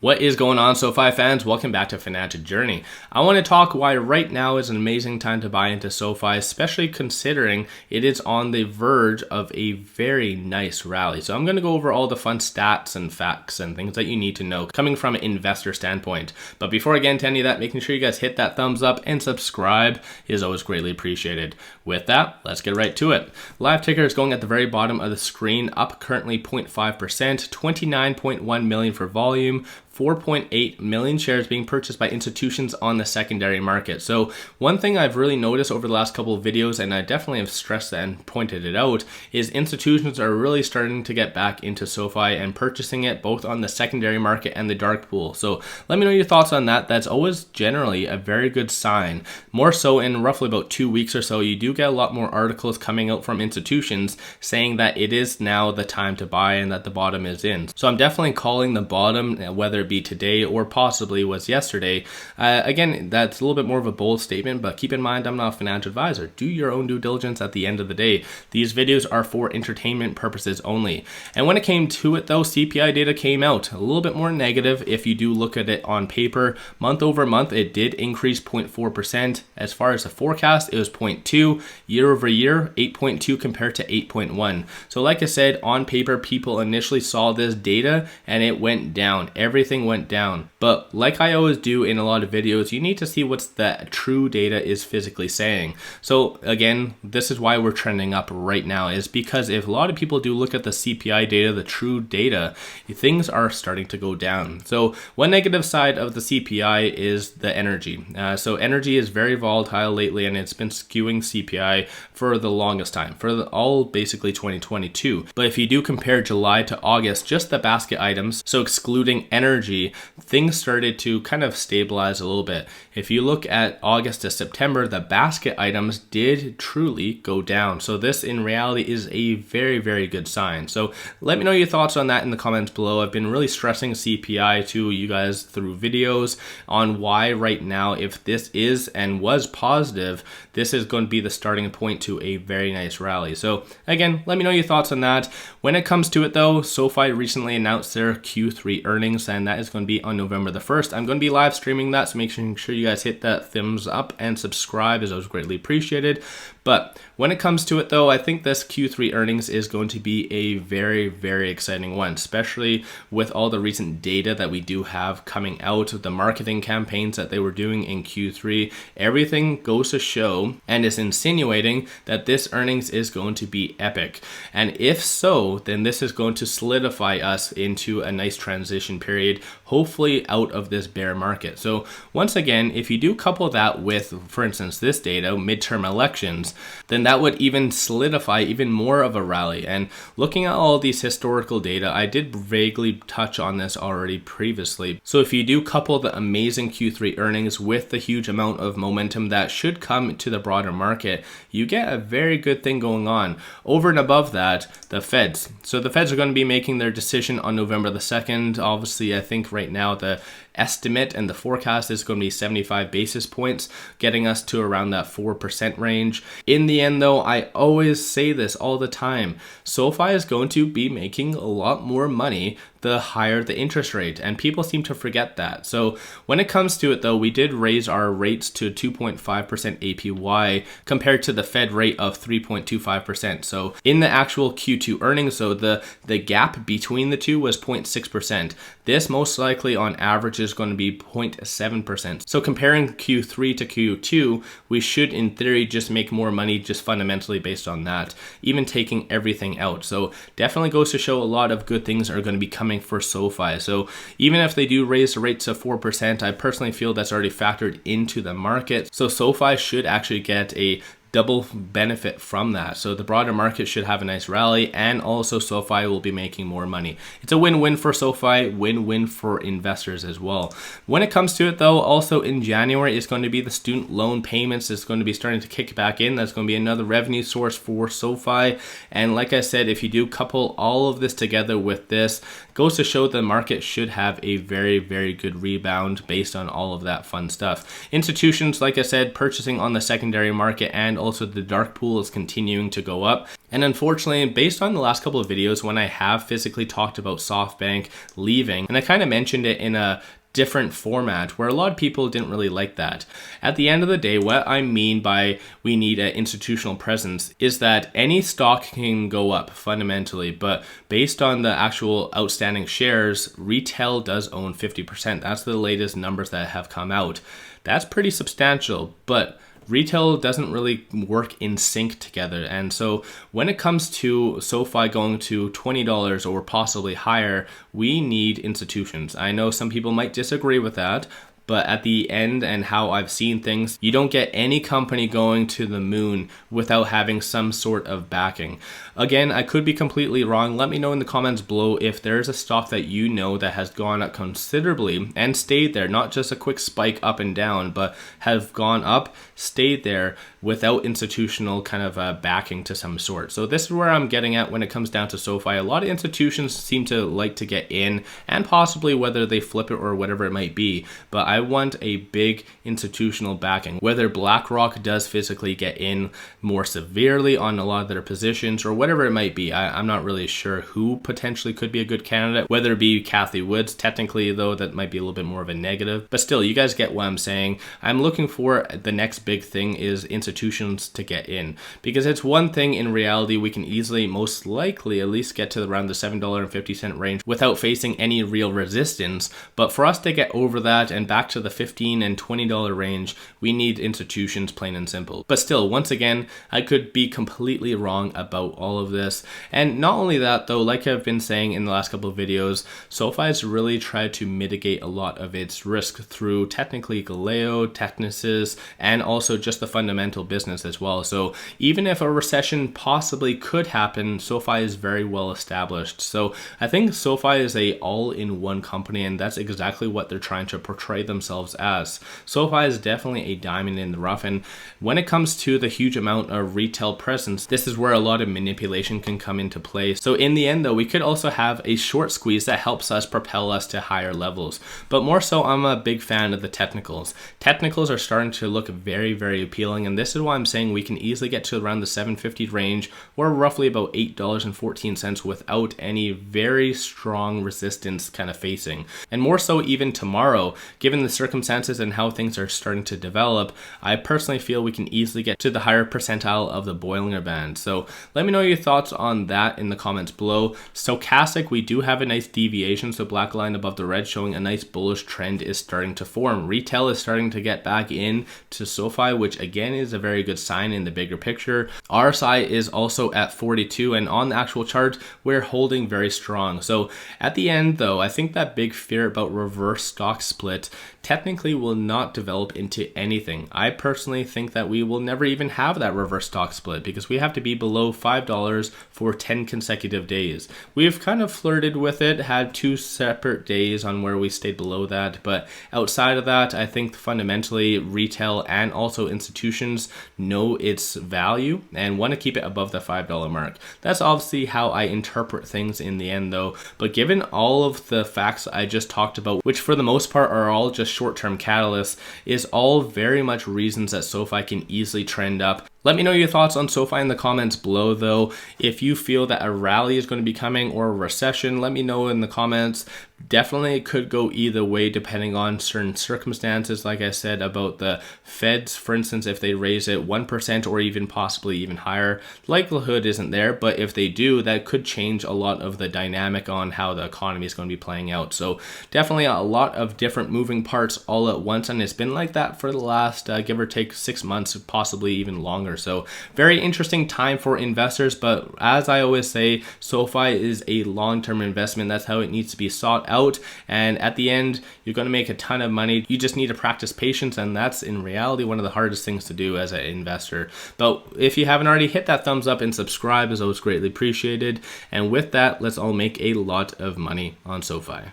What is going on, SoFi fans? Welcome back to Financial Journey. I want to talk why right now is an amazing time to buy into SoFi, especially considering it is on the verge of a very nice rally. So I'm going to go over all the fun stats and facts and things that you need to know coming from an investor standpoint. But before I get into any of that, making sure you guys hit that thumbs up and subscribe is always greatly appreciated. With that, let's get right to it. Live ticker is going at the very bottom of the screen, up currently 0.5%, 29.1 million for volume, 4.8 million shares being purchased by institutions on the secondary market. So one thing I've really noticed over the last couple of videos, and I definitely have stressed that and pointed it out, is institutions are really starting to get back into SoFi and purchasing it both on the secondary market and the dark pool. So let me know your thoughts on that. That's always generally a very good sign. More so in roughly about 2 weeks or so, you do get a lot more articles coming out from institutions saying that it is now the time to buy and that the bottom is in. So I'm definitely calling the bottom, whether it be today or possibly was yesterday. Again, that's a little bit more of a bold statement, but keep in mind I'm not a financial advisor. Do your own due diligence at the end of the day. These videos are for entertainment purposes only. And when it came to it though, CPI data came out a little bit more negative. If you do look at it on paper, month over month, it did increase 0.4%. As far as the forecast, it was 0.2. Year over year, 8.2 compared to 8.1. So like I said, on paper, people initially saw this data and it went down. Everything went down. But like I always do in a lot of videos, you need to see what's the true data is physically saying. So again, this is why we're trending up right now, is because if a lot of people do look at the CPI data, the true data, things are starting to go down. So one negative side of the CPI is the energy. So energy is very volatile lately, and it's been skewing CPI for the longest time, for all basically 2022. But if you do compare July to August, just the basket items, so excluding energy, things started to kind of stabilize a little bit. If you look at August to September, the basket items did truly go down. So this in reality is a very, very good sign. So let me know your thoughts on that in the comments below. I've been really stressing CPI to you guys through videos on why right now, if this is and was positive, this is going to be the starting point to a very nice rally. So again, let me know your thoughts on that. When it comes to it though, SoFi recently announced their Q3 earnings, and that is going to be on November the 1st. I'm going to be live streaming that, so make sure you guys hit that thumbs up and subscribe, as I was greatly appreciated. But when it comes to it though, I think this Q3 earnings is going to be a very, very exciting one, especially with all the recent data that we do have coming out, the marketing campaigns that they were doing in Q3. Everything goes to show and is insinuating that this earnings is going to be epic. And if so, then this is going to solidify us into a nice transition period, hopefully out of this bear market. So once again, if you do couple that with, for instance, this data, midterm elections, then that would even solidify even more of a rally. And looking at all these historical data, I did vaguely touch on this already previously. So if you do couple the amazing Q3 earnings with the huge amount of momentum that should come to the broader market, you get a very good thing going on. Over and above that, the Feds. So the Feds are going to be making their decision on November the 2nd. Obviously, I think right now the estimate and the forecast is going to be 75 basis points, getting us to around that 4% range. In the end though, I always say this all the time, SoFi is going to be making a lot more money the higher the interest rate, and people seem to forget that. So when it comes to it though, we did raise our rates to 2.5% APY compared to the Fed rate of 3.25%. So in the actual Q2 earnings, so the gap between the two was 0.6%. This most likely on average is going to be 0.7%. So comparing Q3 to Q2, we should in theory just make more money just fundamentally based on that, even taking everything out. So definitely goes to show a lot of good things are going to be coming for SoFi. So even if they do raise the rates to 4%, I personally feel that's already factored into the market. So SoFi should actually get a double benefit from that. So the broader market should have a nice rally, and also SoFi will be making more money. It's a win-win for SoFi, win-win for investors as well. When it comes to it though, also in January is going to be the student loan payments is going to be starting to kick back in. That's going to be another revenue source for SoFi. And like I said, if you do couple all of this together with this, goes to show the market should have a very, very good rebound based on all of that fun stuff. Institutions, like I said, purchasing on the secondary market and also the dark pool is continuing to go up. And unfortunately, based on the last couple of videos when I have physically talked about SoftBank leaving, and I kind of mentioned it in a different format where a lot of people didn't really like that. At the end of the day, what I mean by we need an institutional presence is that any stock can go up fundamentally, but based on the actual outstanding shares, retail does own 50%. That's the latest numbers that have come out. That's pretty substantial, but retail doesn't really work in sync together. And so when it comes to SoFi going to $20 or possibly higher, we need institutions. I know some people might disagree with that, but at the end and how I've seen things, you don't get any company going to the moon without having some sort of backing. Again, I could be completely wrong. Let me know in the comments below if there's a stock that you know that has gone up considerably and stayed there, not just a quick spike up and down, but have gone up, stayed there without institutional kind of backing to some sort. So this is where I'm getting at when it comes down to SoFi. A lot of institutions seem to like to get in, and possibly whether they flip it or whatever it might be, but I want a big institutional backing. Whether BlackRock does physically get in more severely on a lot of their positions or whatever it might be, I'm not really sure who potentially could be a good candidate, whether it be Cathie Woods. Technically though, that might be a little bit more of a negative, but still, you guys get what I'm saying. I'm looking for the next big thing is institutions to get in, because it's one thing in reality we can easily, most likely at least, get to around the $7.50 range without facing any real resistance, but for us to get over that and back to the $15 and $20 range, we need institutions, plain and simple. But still, once again, I could be completely wrong about all of this. And not only that though, like I've been saying in the last couple of videos, SoFi has really tried to mitigate a lot of its risk through technically 𝗖𝗓𝗡𝗘𝗖𝗧, Technesis, and also just the fundamental business as well. So even if a recession possibly could happen, SoFi is very well established. So I think SoFi is a all-in-one company, and that's exactly what they're trying to portray themselves as. SoFi is definitely a diamond in the rough, and when it comes to the huge amount of retail presence, this is where a lot of manipulation can come into play. So in the end though, we could also have a short squeeze that helps us propel us to higher levels. But more so, I'm a big fan of the technicals. Technicals are starting to look very, very appealing, and this is why I'm saying we can easily get to around the 750 range, or roughly about $8.14 without any very strong resistance kind of facing. And more so even tomorrow, given the circumstances and how things are starting to develop, I personally feel we can easily get to the higher percentile of the Bollinger Band. So let me know your thoughts on that in the comments below. Stochastic, we do have a nice deviation, so black line above the red showing a nice bullish trend is starting to form. Retail is starting to get back in to SoFi, which again is a very good sign in the bigger picture. RSI is also at 42, and on the actual chart, we're holding very strong. So at the end though, I think that big fear about reverse stock split technically will not develop into anything. I personally think that we will never even have that reverse stock split, because we have to be below $5 for 10 consecutive days. We've kind of flirted with it, had 2 separate days on where we stayed below that, but outside of that, I think fundamentally retail and also institutions know its value and want to keep it above the $5 mark. That's obviously how I interpret things in the end though, but given all of the facts I just talked about, which for the most part are all just short-term catalysts, is all very much reasons that SoFi can easily trend up. Let me know your thoughts on SoFi in the comments below though. If you feel that a rally is going to be coming or a recession, let me know in the comments. Definitely it could go either way depending on certain circumstances. Like I said about the Feds, for instance, if they raise it 1% or even possibly even higher, likelihood isn't there, but if they do, that could change a lot of the dynamic on how the economy is going to be playing out. So definitely a lot of different moving parts all at once, and it's been like that for the last give or take 6 months, possibly even longer. So very interesting time for investors, but as I always say, SoFi is a long-term investment. That's how it needs to be sought out, and at the end you're going to make a ton of money. You just need to practice patience, and that's in reality one of the hardest things to do as an investor. But if you haven't already, hit that thumbs up and subscribe, is always greatly appreciated. And with that, let's all make a lot of money on SoFi.